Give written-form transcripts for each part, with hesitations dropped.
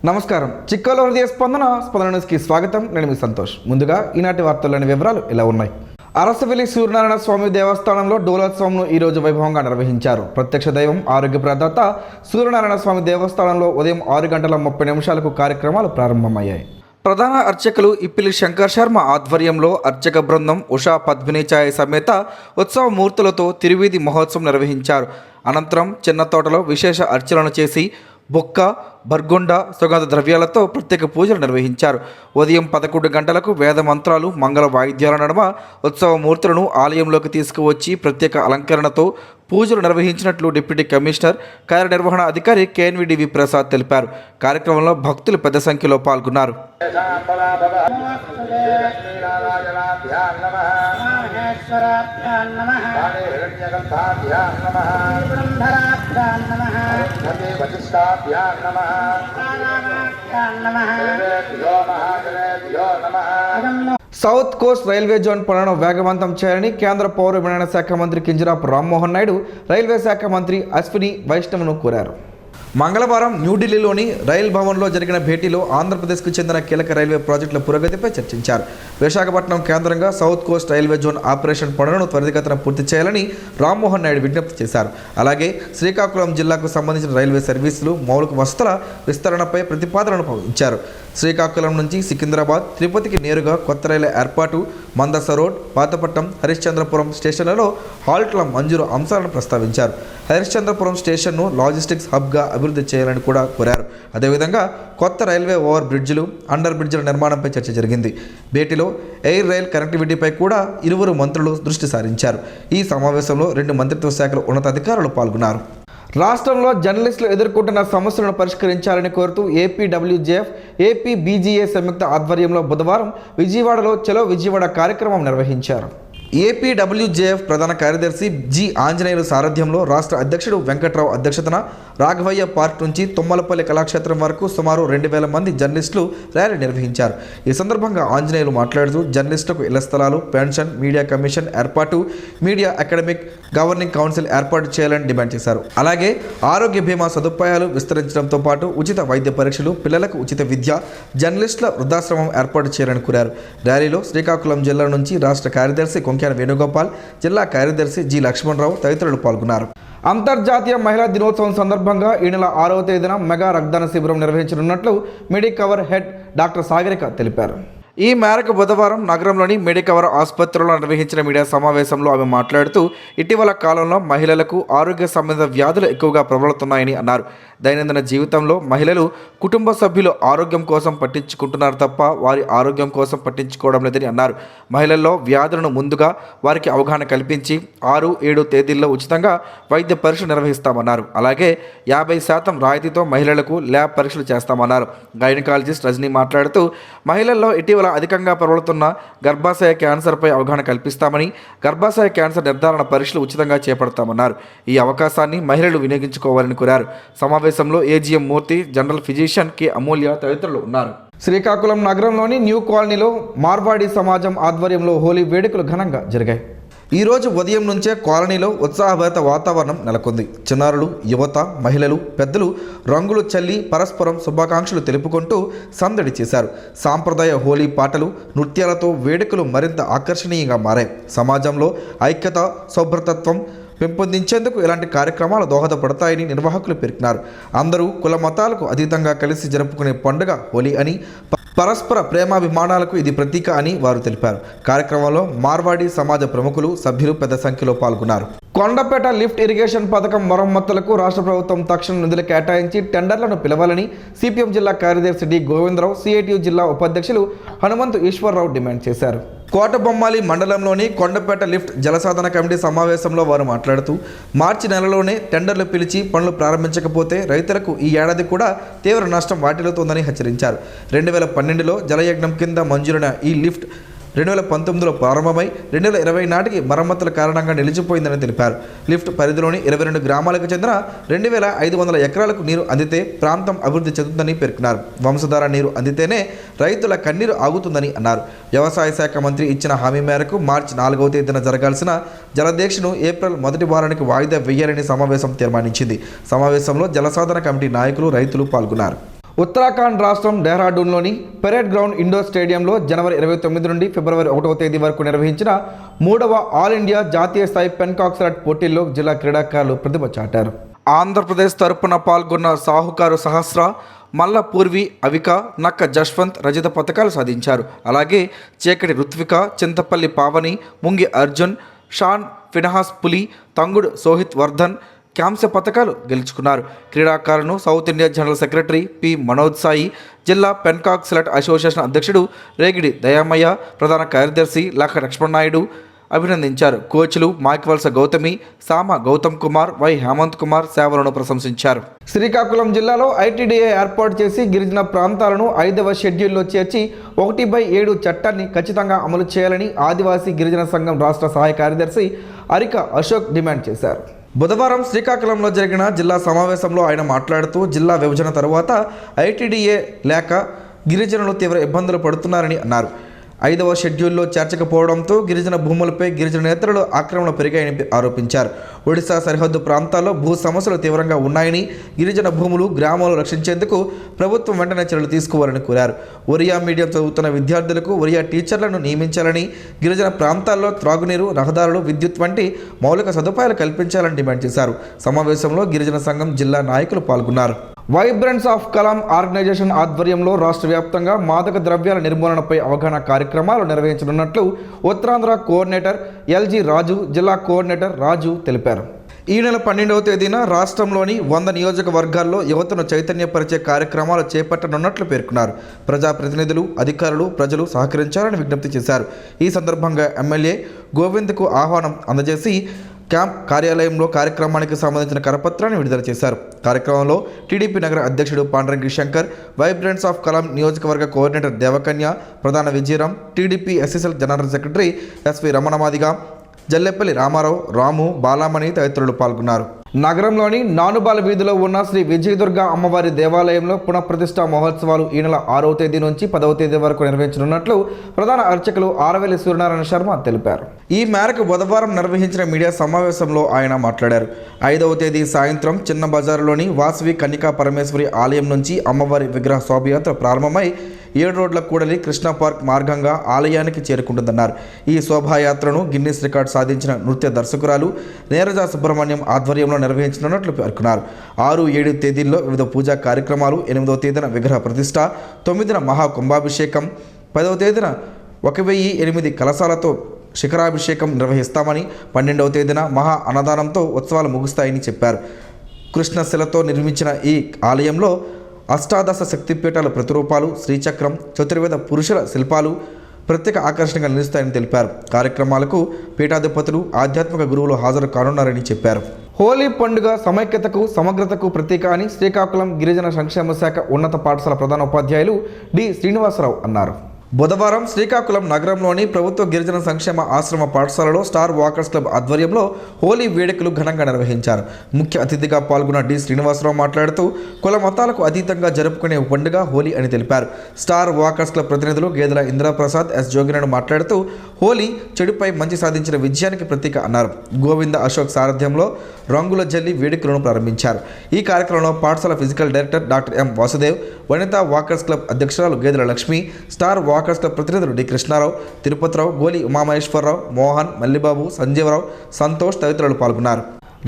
నమస్కారం. చిక్కలో హృదయ స్పందన న్యూస్కి స్వాగతం. నేను మీ సంతోష్. ముందుగా ఈనాటి వార్తల్లోని వివరాలు ఇలా ఉన్నాయి. అరసవెల్లి సూర్యనారాయణ స్వామి దేవస్థానంలో డోలోత్సవంను ఈరోజు వైభవంగా నిర్వహించారు. ప్రత్యక్ష దైవం ఆరోగ్య ప్రదాత సూర్యనారాయణ స్వామి దేవస్థానంలో ఉదయం 6:30 కార్యక్రమాలు ప్రారంభమయ్యాయి. ప్రధాన అర్చకులు ఇప్పిలి శంకర్ శర్మ ఆధ్వర్యంలో అర్చక బృందం ఉషా పద్మినిచాయ సమేత ఉత్సవ మూర్తులతో తిరువీధి మహోత్సవం నిర్వహించారు. అనంతరం చిన్న తోటలో విశేష అర్చనలు చేసి బొక్క బర్గొండ సుగంధ ద్రవ్యాలతో ప్రత్యేక పూజలు నిర్వహించారు. ఉదయం 11 గంటలకు వేద మంత్రాలు మంగళ వాయిద్యాల నడుమ ఉత్సవ మూర్తులను ఆలయంలోకి తీసుకువచ్చి ప్రత్యేక అలంకరణతో పూజలు నిర్వహించినట్లు డిప్యూటీ కమిషనర్ కార్యనిర్వహణ అధికారి కేఎన్విడివి ప్రసాద్ తెలిపారు. కార్యక్రమంలో భక్తులు పెద్ద సంఖ్యలో పాల్గొన్నారు. సౌత్ కోస్ట్ రైల్వే జోన్ పనులను వేగవంతం చేయాలని కేంద్ర పౌర విమానయాన శాఖ మంత్రి కింజరాపు రామ్మోహన్ నాయుడు రైల్వే శాఖ మంత్రి అశ్విని వైష్ణవ్ను కోరారు. మంగళవారం న్యూఢిల్లీలోని రైల్ భవన్లో జరిగిన భేటీలో ఆంధ్రప్రదేశ్కు చెందిన కీలక రైల్వే ప్రాజెక్టుల పురోగతిపై చర్చించారు. విశాఖపట్నం కేంద్రంగా south Coast railway zone operation పనులను త్వరితగతిన పూర్తి చేయాలని రామ్మోహన్ నాయుడు విజ్ఞప్తి చేశారు. అలాగే శ్రీకాకుళం జిల్లాకు సంబంధించిన రైల్వే సర్వీసులు మౌలిక వసతుల విస్తరణపై ప్రతిపాదనను పంపించారు. శ్రీకాకుళం నుంచి సికింద్రాబాద్, తిరుపతికి నేరుగా కొత్త రైలు ఏర్పాటు, మందస రోడ్, పాతపట్నం, హరిశ్చంద్రపురం స్టేషన్లలో హాల్ట్ల మంజూరు అంశాలను ప్రస్తావించారు. హరిశ్చంద్రపురం స్టేషన్ను లాజిస్టిక్స్ హబ్గా అభివృద్ధి చేయాలని కూడా కోరారు. అదేవిధంగా కొత్త రైల్వే ఓవర్ బ్రిడ్జిలు, అండర్ బ్రిడ్జిల నిర్మాణంపై చర్చ జరిగింది. భేటీలో ఎయిర్ రైల్ కనెక్టివిటీపై కూడా ఇరువురు మంత్రులు దృష్టి సారించారు. ఈ సమావేశంలో 2 మంత్రిత్వ శాఖల ఉన్నతాధికారులు పాల్గొన్నారు. రాష్ట్రంలో జర్నలిస్టులు ఎదుర్కొంటున్న సమస్యలను పరిష్కరించాలని కోరుతూ ఏపీడబ్ల్యూజేఎఫ్, ఏపీబీజీఏ సంయుక్త ఆధ్వర్యంలో బుధవారం విజయవాడలో చలో విజయవాడ కార్యక్రమం నిర్వహించారు. ఏపీడబ్ల్యూజేఎఫ్ ప్రధాన కార్యదర్శి జి ఆంజనేయులు సారథ్యంలో రాష్ట్ర అధ్యక్షుడు వెంకట్రావు అధ్యక్షతన రాఘవయ్య పార్క్ నుంచి తుమ్మలపల్లి కళాక్షేత్రం వరకు సుమారు 2000 మంది జర్నలిస్టులు ర్యాలీ నిర్వహించారు. ఈ సందర్భంగా ఆంజనేయులు మాట్లాడుతూ జర్నలిస్టులకు ఇళ్ల స్థలాలు, పెన్షన్, మీడియా కమిషన్ ఏర్పాటు, మీడియా అకాడమిక్ గవర్నింగ్ కౌన్సిల్ ఏర్పాటు చేయాలని డిమాండ్ చేశారు. అలాగే ఆరోగ్య బీమా సదుపాయాలు విస్తరించడంతో పాటు ఉచిత వైద్య పరీక్షలు, పిల్లలకు ఉచిత విద్య, జర్నలిస్టుల వృద్ధాశ్రమం ఏర్పాటు చేయాలని కోరారు. ర్యాలీలో శ్రీకాకుళం జిల్లా నుంచి రాష్ట్ర కార్యదర్శి కొంక్యాన వేణుగోపాల్, జిల్లా కార్యదర్శి జి లక్ష్మణరావు తదితరులు పాల్గొన్నారు. అంతర్జాతీయ మహిళా దినోత్సవం సందర్భంగా ఈ నెల 6వ తేదీన మెగా రక్తదాన శిబిరం నిర్వహించనున్నట్లు మెడికవర్ హెడ్ డాక్టర్ సాగరిక తెలిపారు. ఈ మేరకు బుధవారం నగరంలోని మెడికవర్ ఆసుపత్రిలో నిర్వహించిన మీడియా సమావేశంలో ఆమె మాట్లాడుతూ ఇటీవల కాలంలో మహిళలకు ఆరోగ్య సంబంధిత వ్యాధులు ఎక్కువగా ప్రబలుతున్నాయని అన్నారు. దైనందిన జీవితంలో మహిళలు కుటుంబ సభ్యులు ఆరోగ్యం కోసం పట్టించుకుంటున్నారు తప్ప వారి ఆరోగ్యం కోసం పట్టించుకోవడం లేదని అన్నారు. మహిళల్లో వ్యాధులను ముందుగా వారికి అవగాహన కల్పించి 6, 7 తేదీల్లో ఉచితంగా వైద్య పరీక్షలు నిర్వహిస్తామన్నారు. అలాగే 50% రాయితీతో మహిళలకు ల్యాబ్ పరీక్షలు చేస్తామన్నారు. గైనకాలజిస్ట్ రజనీ మాట్లాడుతూ మహిళల్లో ఇటీవల అధికంగా ప్రబలుతున్న గర్భాశయ క్యాన్సర్పై అవగాహన కల్పిస్తామని, గర్భాశయ క్యాన్సర్ నిర్ధారణ పరీక్షలు ఉచితంగా చేపడతామన్నారు. ఈ అవకాశాన్ని మహిళలు వినియోగించుకోవాలని కోరారు. సమావేశంలో ఏజీఎం మూర్తి, జనరల్ ఫిజిషియన్ కె అమూల్య తదితరులు ఉన్నారు. శ్రీకాకుళం నగరంలోని న్యూ కాలనీలో మార్వాడి సమాజం ఆధ్వర్యంలో హోలీ వేడుకలు ఘనంగా జరిగాయి. ఈ రోజు ఉదయం నుంచే కాలనీలో ఉత్సాహభరిత వాతావరణం నెలకొంది. చిన్నారులు, యువత, మహిళలు, పెద్దలు రంగులు చల్లి పరస్పరం శుభాకాంక్షలు తెలుపుకుంటూ సందడి చేశారు. సాంప్రదాయ హోలీ పాటలు, నృత్యాలతో వేడుకలు మరింత ఆకర్షణీయంగా మారాయి. సమాజంలో ఐక్యత, సౌభ్రతత్వం పెంపొందించేందుకు ఇలాంటి కార్యక్రమాలు దోహదపడతాయని నిర్వాహకులు పేర్కొన్నారు. అందరూ కుల మతాలకు అతీతంగా కలిసి జరుపుకునే పండుగ హోలీ అని, పరస్పర ప్రేమాభిమానాలకు ఇది ప్రతీక అని వారు తెలిపారు. కార్యక్రమంలో మార్వాడి సమాజ ప్రముఖులు, సభ్యులు పెద్ద సంఖ్యలో పాల్గొన్నారు. కొండపేట లిఫ్ట్ ఇరిగేషన్ పథకం మరమ్మతులకు రాష్ట్ర ప్రభుత్వం తక్షణ నిధులు కేటాయించి టెండర్లను పిలవాలని సిపిఎం జిల్లా కార్యదర్శి డి గోవిందరావు, సిఐటియు జిల్లా ఉపాధ్యక్షులు హనుమంతు ఈశ్వరరావు డిమాండ్ చేశారు. కోటబొమ్మాలి మండలంలోని కొండపేట లిఫ్ట్ జలసాధన కమిటీ సమావేశంలో వారు మాట్లాడుతూ మార్చి నెలలోనే టెండర్లు పిలిచి పనులు ప్రారంభించకపోతే రైతులకు ఈ ఏడాది కూడా తీవ్ర నష్టం వాటిల్లుతోందని హెచ్చరించారు. 2012లో జలయజ్ఞం కింద మంజూరైన ఈ లిఫ్ట్ 2019లో ప్రారంభమై 2020 నాటికి మరమ్మతుల కారణంగా నిలిచిపోయిందని తెలిపారు. లిఫ్ట్ పరిధిలోని 22 గ్రామాలకు చెందిన 2500 ఎకరాలకు నీరు అందితే ప్రాంతం అభివృద్ధి చెందుతుందని పేర్కొన్నారు. వంశధార నీరు అందితేనే రైతుల కన్నీరు ఆగుతుందని అన్నారు. వ్యవసాయ శాఖ మంత్రి ఇచ్చిన హామీ మేరకు మార్చి 4వ తేదీన జరగాల్సిన జలదీక్షను ఏప్రిల్ మొదటి వారానికి వాయిదా వేయాలని సమావేశం తీర్మానించింది. సమావేశంలో జలసాధన కమిటీ నాయకులు, రైతులు పాల్గొన్నారు. ఉత్తరాఖండ్ రాష్ట్రం డెహ్రాడూన్లోని పెరేడ్ గ్రౌండ్ ఇండోర్ స్టేడియంలో జనవరి 29 నుండి ఫిబ్రవరి 1వ తేదీ వరకు నిర్వహించిన 3వ ఆల్ ఇండియా జాతీయ స్థాయి పెన్కాక్ స్లాట్ పోటీల్లో జిల్లా క్రీడాకారులు ప్రతిభ చాటారు. ఆంధ్రప్రదేశ్ తరపున పాల్గొన్న సాహుకారు సహస్ర, మల్ల పూర్వి, అవిక, నక్క జశ్వంత్ రజత పథకాలు సాధించారు. అలాగే చేకటి రుత్విక, చింతపల్లి పావని, ముంగి అర్జున్, షాన్ ఫినహాస్ పులి, తంగుడు సోహిత్ వర్ధన్ కాంస్య పథకాలు గెలుచుకున్నారు. క్రీడాకారులను south India general secretary P Manoj Sai, జిల్లా పెన్కాక్ స్లాట్ అసోసియేషన్ అధ్యక్షుడు రేగిడి దయామయ్య, ప్రధాన కార్యదర్శి లఖ లక్ష్మణనాయుడు అభినందించారు. కోచ్లు మాకివలస గౌతమి, సామ గౌతమ్ కుమార్, వై హేమంత్ కుమార్ సేవలను ప్రశంసించారు. శ్రీకాకుళం జిల్లాలో ఐటీడీఏ ఏర్పాటు చేసి గిరిజన ప్రాంతాలను 5వ షెడ్యూల్లో చేర్చి 1/7 చట్టాన్ని ఖచ్చితంగా అమలు చేయాలని ఆదివాసీ గిరిజన సంఘం రాష్ట్ర సహాయ కార్యదర్శి అరిక అశోక్ డిమాండ్ చేశారు. బుధవారం శ్రీకాకుళంలో జరిగిన జిల్లా సమావేశంలో ఆయన మాట్లాడుతూ జిల్లా విభజన తరువాత ఐటీడీఏ లేక గిరిజనులు తీవ్ర ఇబ్బందులు పడుతున్నారని అన్నారు. 5వ షెడ్యూల్లో చేర్చకపోవడంతో గిరిజన భూములపై గిరిజన నేతలు ఆక్రమణ పెరిగాయని ఆరోపించారు. ఒడిశా సరిహద్దు ప్రాంతాల్లో భూ సమస్యలు తీవ్రంగా ఉన్నాయని, గిరిజన భూములు, గ్రామాలు రక్షించేందుకు ప్రభుత్వం వెంటనే చర్యలు తీసుకోవాలని కోరారు. ఒరియా మీడియం చదువుతున్న విద్యార్థులకు ఒరియా టీచర్లను నియమించాలని, గిరిజన ప్రాంతాల్లో త్రాగునీరు, రహదారులు, విద్యుత్ వంటి మౌలిక సదుపాయాలు కల్పించాలని డిమాండ్ చేశారు. సమావేశంలో గిరిజన సంఘం జిల్లా నాయకులు పాల్గొన్నారు. వైబ్రెన్స్ ఆఫ్ కలాం ఆర్గనైజేషన్ ఆధ్వర్యంలో రాష్ట్ర వ్యాప్తంగా మాదక ద్రవ్యాల నిర్మూలనపై అవగాహన కార్యక్రమాలు నిర్వహించనున్నట్లు ఉత్తరాంధ్ర కోఆర్డినేటర్ ఎల్జీ రాజు, జిల్లా కోఆర్డినేటర్ రాజు తెలిపారు. ఈ నెల 12వ తేదీన రాష్ట్రంలోని 100 నియోజకవర్గాల్లో యువతను చైతన్యపరిచే కార్యక్రమాలు చేపట్టనున్నట్లు పేర్కొన్నారు. ప్రజాప్రతినిధులు, అధికారులు, ప్రజలు సహకరించాలని విజ్ఞప్తి చేశారు. ఈ సందర్భంగా ఎమ్మెల్యే గోవింద్కు ఆహ్వానం అందజేసి క్యాంప్ కార్యాలయంలో కార్యక్రమానికి సంబంధించిన కరపత్రాన్ని విడుదల చేశారు. కార్యక్రమంలో టీడీపీ నగర అధ్యక్షుడు పాండ్రంగి శంకర్, వైబ్రెన్స్ ఆఫ్ కలాం నియోజకవర్గ కోఆర్డినేటర్ దేవకన్య, ప్రధాన Vijayaram, TDP SSL general secretary S V Ramanamadiga, Jallepalli Ramarao, Ramu, Balamani తదితరులు పాల్గొన్నారు. నగరంలోని నానుబాల వీధిలో ఉన్న శ్రీ విజయదుర్గ అమ్మవారి దేవాలయంలో పునఃప్రతిష్ఠా మహోత్సవాలు ఈ నెల 6వ తేదీ నుంచి 10వ తేదీ వరకు నిర్వహించనున్నట్లు ప్రధాన అర్చకులు ఆరవెల్లి సూర్యనారాయణ శర్మ తెలిపారు. ఈ మేరకు బుధవారం నిర్వహించిన మీడియా సమావేశంలో ఆయన మాట్లాడారు. 5వ తేదీ సాయంత్రం చిన్న బజారులోని వాసవి కన్నికా పరమేశ్వరి ఆలయం నుంచి అమ్మవారి విగ్రహ శోభయాత్ర ప్రారంభమై 7 రోడ్ల కూడలి కృష్ణా పార్క్ మార్గంగా ఆలయానికి చేరుకుంటుందన్నారు. ఈ శోభాయాత్రను గిన్నిస్ రికార్డు సాధించిన నృత్య దర్శకురాలు నీరజ సుబ్రహ్మణ్యం ఆధ్వర్యంలో నిర్వహించనున్నట్లు పేర్కొన్నారు. 6, 7 తేదీల్లో వివిధ పూజా కార్యక్రమాలు, 8వ తేదీన విగ్రహ ప్రతిష్ఠ, 9న మహాకుంభాభిషేకం, 10వ తేదీన 1008 కలశాలతో శిఖరాభిషేకం నిర్వహిస్తామని, 12వ తేదీన మహా అన్నదానంతో ఉత్సవాలు ముగుస్తాయని చెప్పారు. కృష్ణశిలతో నిర్మించిన ఈ ఆలయంలో అష్టాదశ శక్తిపీఠాల ప్రతిరూపాలు, శ్రీచక్రం, చతుర్వేద పురుషుల శిల్పాలు ప్రత్యేక ఆకర్షణగా నిలుస్తాయని తెలిపారు. కార్యక్రమాలకు పీఠాధిపతులు, ఆధ్యాత్మిక గురువులు హాజరు కానున్నారని చెప్పారు. హోలీ పండుగ సమైక్యతకు, సమగ్రతకు ప్రతీక అని శ్రీకాకుళం గిరిజన సంక్షేమ శాఖ ఉన్నత పాఠశాల ప్రధాన ఉపాధ్యాయులు డి శ్రీనివాసరావు అన్నారు. బుధవారం శ్రీకాకుళం నగరంలోని ప్రభుత్వ గిరిజన సంక్షేమ ఆశ్రమ పాఠశాలలో స్టార్ వాకర్స్ క్లబ్ ఆధ్వర్యంలో హోలీ వేడుకలు ఘనంగా నిర్వహించారు. ముఖ్య అతిథిగా పాల్గొన్న డి శ్రీనివాసరావు మాట్లాడుతూ కుల మతాలకు అతీతంగా జరుపుకునే పండుగ హోలీ అని తెలిపారు. స్టార్ వాకర్స్ క్లబ్ ప్రతినిధులు గేదెల ఇంద్రప్రసాద్, ఎస్ జోగినాయుడు మాట్లాడుతూ హోలీ చెడుపై మంచి సాధించిన విజయానికి ప్రతీక అన్నారు. గోవింద అశోక్ సారథ్యంలో రంగుల జల్లి వేడుకలను ప్రారంభించారు. ఈ కార్యక్రమంలో పాఠశాల physical director doctor M Vasudev, Vanitha walkers club అధ్యక్షురాలు గేదెల లక్ష్మి, స్టార్ వాకర్స్ క్లబ్ ప్రతినిధులు డి కృష్ణారావు, తిరుపతిరావు, గోలి ఉమామహేశ్వరరావు, మోహన్, మల్లిబాబు, సంజీవరావు, సంతోష్ తదితరులు పాల్గొన్నారు.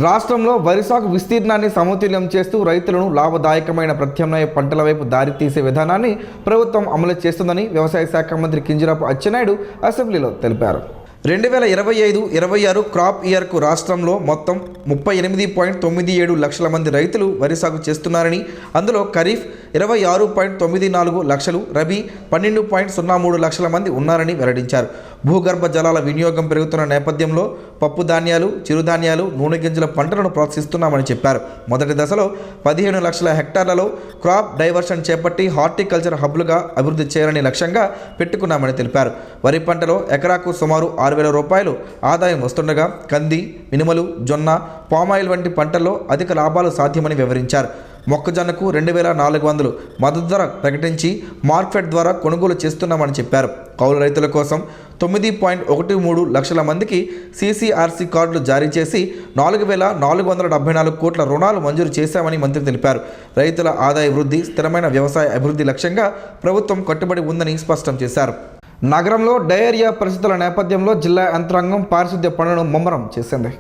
రాష్ట్రంలో వరి సాగు విస్తీర్ణాన్ని సమతుల్యం చేస్తూ రైతులను లాభదాయకమైన ప్రత్యామ్నాయ పంటల వైపు దారి తీసే విధానాన్ని ప్రభుత్వం అమలు చేస్తుందని వ్యవసాయ శాఖ మంత్రి కింజరాపు అచ్చెన్నాయుడు అసెంబ్లీలో తెలిపారు. 2025-26 క్రాప్ ఇయర్కు రాష్ట్రంలో మొత్తం 38.97 లక్షల మంది రైతులు వరి సాగు చేస్తున్నారని, అందులో ఖరీఫ్ 26.94 లక్షలు, రబీ 12.03 లక్షల మంది ఉన్నారని వెల్లడించారు. భూగర్భ జలాల వినియోగం పెరుగుతున్న నేపథ్యంలో పప్పు ధాన్యాలు, చిరుధాన్యాలు, నూనె గింజల పంటలను ప్రోత్సహిస్తున్నామని చెప్పారు. మొదటి దశలో 15 లక్షల హెక్టార్లలో క్రాప్ డైవర్షన్ చేపట్టి హార్టికల్చర్ హబ్లుగా అభివృద్ధి చేయాలని లక్ష్యంగా పెట్టుకున్నామని తెలిపారు. వరి పంటలో ఎకరాకు సుమారు 6,000 రూపాయలు ఆదాయం వస్తుండగా కంది, మినుములు, జొన్న, పామాయిల్ వంటి పంటల్లో అధిక లాభాలు సాధ్యమని వివరించారు. మొక్కజొన్నకు 2,400 మద్దతు ధర ప్రకటించి మార్కెట్ ద్వారా కొనుగోలు చేస్తున్నామని చెప్పారు. కౌలు రైతుల కోసం 9.13 లక్షల మందికి CCRC కార్డులు జారీ చేసి 4,474 కోట్ల రుణాలు మంజూరు చేశామని మంత్రి తెలిపారు. రైతుల ఆదాయ వృద్ధి, స్థిరమైన వ్యవసాయ అభివృద్ధి లక్ష్యంగా ప్రభుత్వం కట్టుబడి ఉందని స్పష్టం చేశారు. నగరంలో డయేరియా పరిస్థితుల నేపథ్యంలో జిల్లా యంత్రాంగం పారిశుద్ధ్య పనులను ముమ్మరం చేసింది.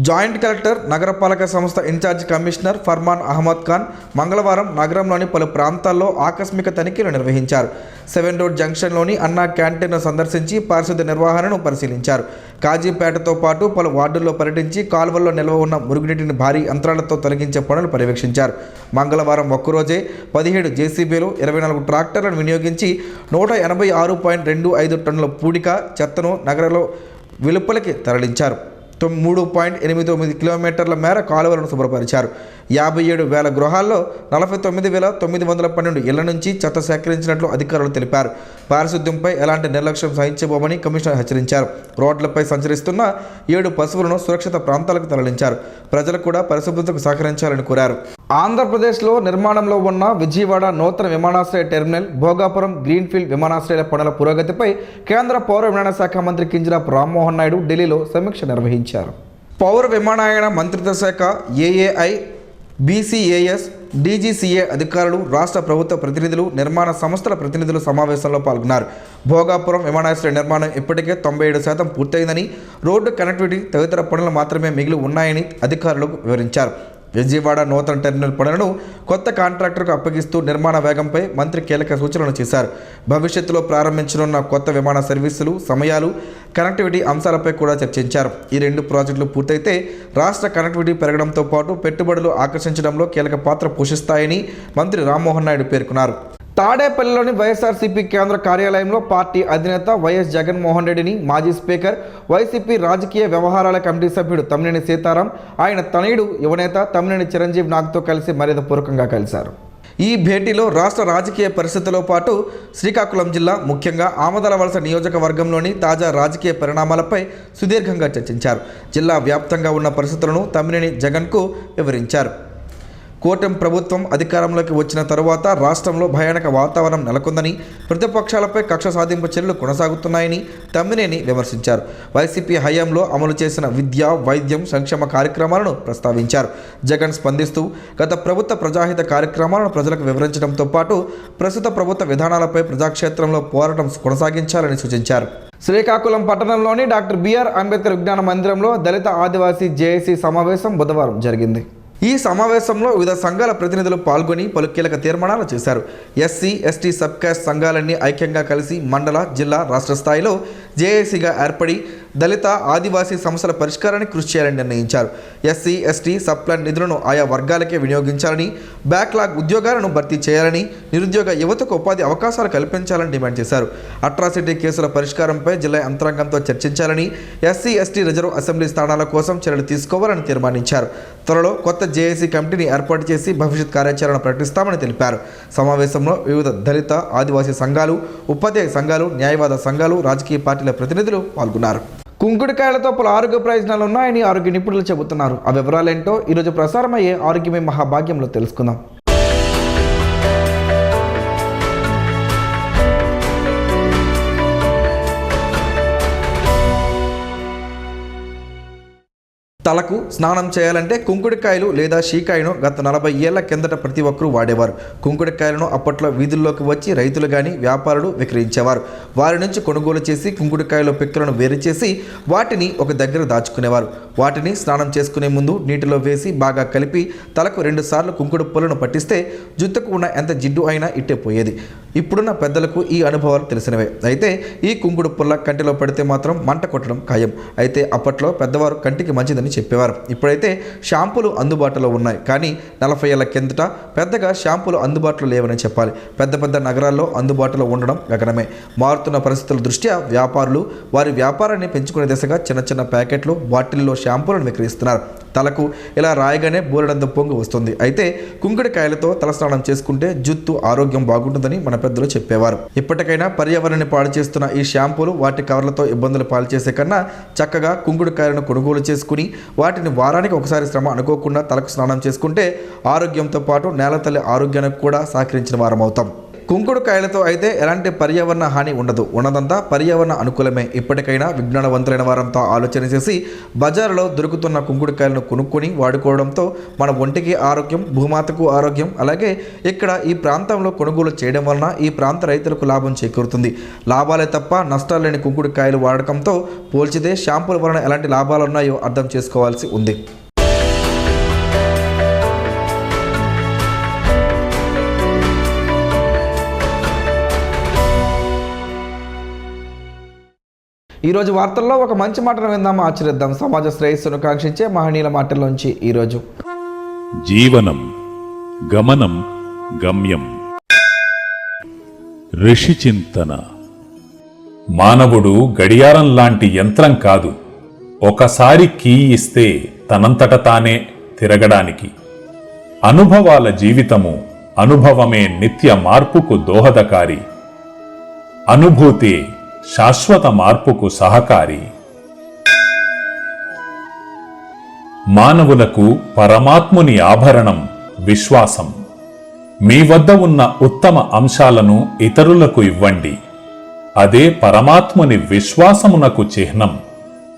జాయింట్ కలెక్టర్, నగరపాలక సంస్థ ఇన్ఛార్జ్ కమిషనర్ ఫర్మాన్ అహ్మద్ ఖాన్ మంగళవారం నగరంలోని పలు ప్రాంతాల్లో ఆకస్మిక తనిఖీలు నిర్వహించారు. 7 రోడ్ జంక్షన్లోని అన్నా క్యాంటీన్ను సందర్శించి పారిశుద్ధ్య నిర్వహణను పరిశీలించారు. కాజీపేటతో పాటు పలు వార్డుల్లో పర్యటించి కాల్వల్లో నిల్వ ఉన్న మురుగునీటిని భారీ యంత్రాలతో తొలగించే పనులు పర్యవేక్షించారు. మంగళవారం ఒక్కరోజే 17 JCBలు, 24 ట్రాక్టర్లను వినియోగించి 186.25 టన్నుల పూడిక చెత్తను నగరంలో వెలుపలికి తరలించారు. 3.89 కిలోమీటర్ల మేర కాలువలను శుభ్రపరిచారు. 57,000 గృహాల్లో 49,912 ఇళ్ల నుంచి చెత్త సేకరించినట్లు అధికారులు తెలిపారు. పారిశుద్ధ్యంపై ఎలాంటి నిర్లక్ష్యం సహించబోమని కమిషనర్ హెచ్చరించారు. రోడ్లపై సంచరిస్తున్న 7 పశువులను సురక్షిత ప్రాంతాలకు తరలించారు. ప్రజలు కూడా పరిశుభ్రతకు సహకరించాలని కోరారు. ఆంధ్రప్రదేశ్లో నిర్మాణంలో ఉన్న విజయవాడ నూతన విమానాశ్రయ టెర్మినల్, భోగాపురం గ్రీన్ఫీల్డ్ విమానాశ్రయాల పనుల పురోగతిపై కేంద్ర పౌర విమానయాన శాఖ మంత్రి కింజరాపు రామ్మోహన్ నాయుడు ఢిల్లీలో సమీక్ష నిర్వహించారు. పౌర విమానయాన మంత్రిత్వ శాఖ, AAI, BCAS, DGCA అధికారులు, రాష్ట్ర ప్రభుత్వ ప్రతినిధులు, నిర్మాణ సంస్థల ప్రతినిధులు సమావేశంలో పాల్గొన్నారు. భోగాపురం విమానాశ్రయ నిర్మాణం ఇప్పటికే 97% పూర్తయిందని, రోడ్డు కనెక్టివిటీ తదితర పనులు మాత్రమే మిగిలి ఉన్నాయని అధికారులకు వివరించారు. విజయవాడ నూతన టెర్మినల్ పనులను కొత్త కాంట్రాక్టర్కు అప్పగిస్తూ నిర్మాణ వేగంపై మంత్రి కీలక సూచనలు చేశారు. భవిష్యత్తులో ప్రారంభించనున్న కొత్త విమాన సర్వీసులు, సమయాలు, కనెక్టివిటీ అంశాలపై కూడా చర్చించారు. ఈ 2 ప్రాజెక్టులు పూర్తయితే రాష్ట్ర కనెక్టివిటీ పెరగడంతో పాటు పెట్టుబడులు ఆకర్షించడంలో కీలక పాత్ర పోషిస్తాయని మంత్రి రామ్మోహన్ నాయుడు పేర్కొన్నారు. తాడేపల్లిలోని వైఎస్ఆర్సీపీ కేంద్ర కార్యాలయంలో పార్టీ అధినేత వైఎస్ జగన్మోహన్ రెడ్డిని మాజీ స్పీకర్, వైసీపీ రాజకీయ వ్యవహారాల కమిటీ సభ్యుడు తమ్మినేని సీతారాం, ఆయన తనయుడు యువనేత తమ్మినేని చిరంజీవి నాగ్తో కలిసి మర్యాదపూర్వకంగా కలిశారు. ఈ భేటీలో రాష్ట్ర రాజకీయ పరిస్థితులతో పాటు శ్రీకాకుళం జిల్లా, ముఖ్యంగా ఆమదలవలస నియోజకవర్గంలోని తాజా రాజకీయ పరిణామాలపై సుదీర్ఘంగా చర్చించారు. జిల్లా వ్యాప్తంగా ఉన్న పరిస్థితులను తమ్మినేని జగన్కు వివరించారు. కూటమి ప్రభుత్వం అధికారంలోకి వచ్చిన తరువాత రాష్ట్రంలో భయానక వాతావరణం నెలకొందని, ప్రతిపక్షాలపై కక్ష సాధింపు చర్యలు కొనసాగుతున్నాయని తమ్మినేని విమర్శించారు. వైసీపీ హయాంలో అమలు చేసిన విద్య, వైద్యం, సంక్షేమ కార్యక్రమాలను ప్రస్తావించారు. జగన్ స్పందిస్తూ గత ప్రభుత్వ ప్రజాహిత కార్యక్రమాలను ప్రజలకు వివరించడంతో పాటు ప్రస్తుత ప్రభుత్వ విధానాలపై ప్రజాక్షేత్రంలో పోరాటం కొనసాగించాలని సూచించారు. శ్రీకాకుళం పట్టణంలోని డాక్టర్ బిఆర్ అంబేద్కర్ విజ్ఞాన మందిరంలో దళిత ఆదివాసీ జేఏసీ సమావేశం బుధవారం జరిగింది. ఈ సమావేశంలో వివిధ సంఘాల ప్రతినిధులు పాల్గొని పలు కీలక తీర్మానాలు చేశారు. ఎస్సీ, ఎస్టీ, సబ్ కాస్ట్ సంఘాలన్నీ ఐక్యంగా కలిసి మండల, జిల్లా, రాష్ట్ర స్థాయిలో జేఏసీగా ఏర్పడి దళిత, ఆదివాసీ సమస్యల పరిష్కారానికి కృషి చేయాలని నిర్ణయించారు. ఎస్సీ, ఎస్టీ సబ్ ప్లాన్ నిధులను ఆయా వర్గాలకే వినియోగించాలని, బ్యాక్లాగ్ ఉద్యోగాలను భర్తీ చేయాలని, నిరుద్యోగ యువతకు ఉపాధి అవకాశాలు కల్పించాలని డిమాండ్ చేశారు. అట్రాసిటీ కేసుల పరిష్కారంపై జిల్లా యంత్రాంగంతో చర్చించాలని, ఎస్సీ, ఎస్టీ రిజర్వ్ అసెంబ్లీ స్థానాల కోసం చర్యలు తీసుకోవాలని తీర్మానించారు. త్వరలో కొత్త జేఏసీ కమిటీని ఏర్పాటు చేసి భవిష్యత్ కార్యాచరణ ప్రకటిస్తామని తెలిపారు. సమావేశంలో వివిధ దళిత, ఆదివాసీ సంఘాలు, ఉపాధ్యాయ సంఘాలు, న్యాయవాద సంఘాలు, రాజకీయ పార్టీల ప్రతినిధులు పాల్గొన్నారు. కుంకుడుకాయలతో పలు ఆరోగ్య ప్రయోజనాలు ఉన్నాయని ఆరోగ్య నిపుణులు చెబుతున్నారు. ఆ వివరాలేంటో ఈరోజు ప్రసారమయ్యే ఆరోగ్యమే మహాభాగ్యంలో తెలుసుకుందాం. తలకు స్నానం చేయాలంటే కుంకుడుకాయలు లేదా షీకాయను గత 40 ఏళ్ల కిందట ప్రతి ఒక్కరూ వాడేవారు. కుంకుడుకాయలను అప్పట్లో వీధుల్లోకి వచ్చి రైతులు కానీ వ్యాపారులు విక్రయించేవారు. వారి నుంచి కొనుగోలు చేసి కుంకుడుకాయల పిక్కలను వేరు చేసి వాటిని ఒక దగ్గర దాచుకునేవారు. వాటిని స్నానం చేసుకునే ముందు నీటిలో వేసి బాగా కలిపి తలకు 2 సార్లు కుంకుడు పుల్లను పట్టిస్తే జుట్టుకు ఉన్న ఎంత జిడ్డు అయినా ఇట్టే పోయేది. ఇప్పుడున్న పెద్దలకు ఈ అనుభవాలు తెలిసినవే. అయితే ఈ కుంకుడు పుల్ల కంటిలో పడితే మాత్రం మంట కొట్టడం ఖాయం. అయితే అప్పట్లో పెద్దవారు కంటికి మంచిదని చెప్పేవారు. ఇప్పుడైతే షాంపూలు అందుబాటులో ఉన్నాయి. కానీ 40 ఏళ్ల కిందట పెద్దగా షాంపూలు అందుబాటులో లేవని చెప్పాలి. పెద్ద పెద్ద నగరాల్లో అందుబాటులో ఉండడం గగనమే. మారుతున్న పరిస్థితుల దృష్ట్యా వ్యాపారులు వారి వ్యాపారాన్ని పెంచుకునే దిశగా చిన్న చిన్న ప్యాకెట్లు, బాటిల్లో షాంపూలను విక్రయిస్తున్నారు. తలకు ఇలా రాయగానే బోలెడంత పొంగు వస్తుంది. అయితే కుంకుడుకాయలతో తలస్నానం చేసుకుంటే జుట్టు ఆరోగ్యం బాగుంటుందని మన పెద్దలు చెప్పేవారు. ఇప్పటికైనా పర్యావరణాన్ని పాడు చేస్తున్న ఈ షాంపూలు వాటి కవర్లతో ఇబ్బందులు పాలు చేసే కన్నా చక్కగా కుంకుడుకాయలను కొనుగోలు చేసుకుని వాటిని వారానికి ఒకసారి శ్రమ అనుకోకుండా తలకు స్నానం చేసుకుంటే ఆరోగ్యంతో పాటు నేల తల్లి ఆరోగ్యానికి కూడా సహకరించిన వారం అవుతాం. కుంకుడుకాయలతో అయితే ఎలాంటి పర్యావరణ హాని ఉన్నదంతా పర్యావరణ అనుకూలమే. ఇప్పటికైనా విజ్ఞానవంతులైన వారంతా ఆలోచన చేసి బజారులో దొరుకుతున్న కుంకుడుకాయలను కొనుక్కొని వాడుకోవడంతో మన ఒంటికి ఆరోగ్యం, భూమాతకు ఆరోగ్యం, అలాగే ఇక్కడ ఈ ప్రాంతంలో కొనుగోలు చేయడం వలన ఈ ప్రాంత రైతులకు లాభం చేకూరుతుంది. లాభాలే తప్ప నష్టాలు లేని కుంకుడుకాయలు వాడకంతో పోల్చితే షాంపూల వలన ఎలాంటి లాభాలు ఉన్నాయో అర్థం చేసుకోవాల్సి ఉంది. ఈరోజు వార్తల్లో ఒక మంచి మాటను విందామా, ఆచరిద్దాం. సమాజ శ్రేయస్సును కాంక్షించే మహనీయుల మాటల్లోంచి ఈరోజు. జీవనం గమనం గమ్యం. ఋషి చింతన. మానవుడు గడియారం లాంటి యంత్రం కాదు, ఒకసారి కీ ఇస్తే తనంతట తానే తిరగడానికి. అనుభవాల జీవితము, అనుభవమే నిత్య మార్పుకు దోహదకారి. అనుభూతి శాశ్వత మార్పుకు సహకారి. మానవులకు పరమాత్ముని ఆభరణం విశ్వాసం. మీ వద్ద ఉన్న ఉత్తమ అంశాలను ఇతరులకు ఇవ్వండి. అదే పరమాత్ముని విశ్వాసమునకు చిహ్నం.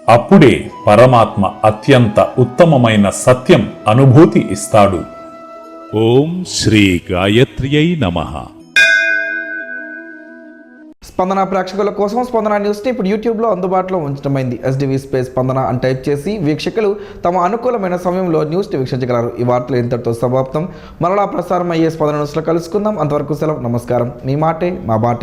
అప్పుడే పరమాత్మ అత్యంత ఉత్తమమైన సత్యం అనుభూతి ఇస్తాడు. ఓం శ్రీ గాయత్ర్యై నమః. స్పందన ప్రేక్షకుల కోసం స్పందన న్యూస్ని ఇప్పుడు యూట్యూబ్లో అందుబాటులో ఉంచడమైంది. SDV స్పేస్ స్పందన అని టైప్ చేసి వీక్షకులు తమ అనుకూలమైన సమయంలో న్యూస్ని వీక్షించగలరు. ఈ వార్తలు ఇంతటితో సమాప్తం. మరలా ప్రసారం అయ్యే స్పందన న్యూస్లో కలుసుకుందాం. అంతవరకు సెలవు. నమస్కారం. మీ మాటే మా బాట.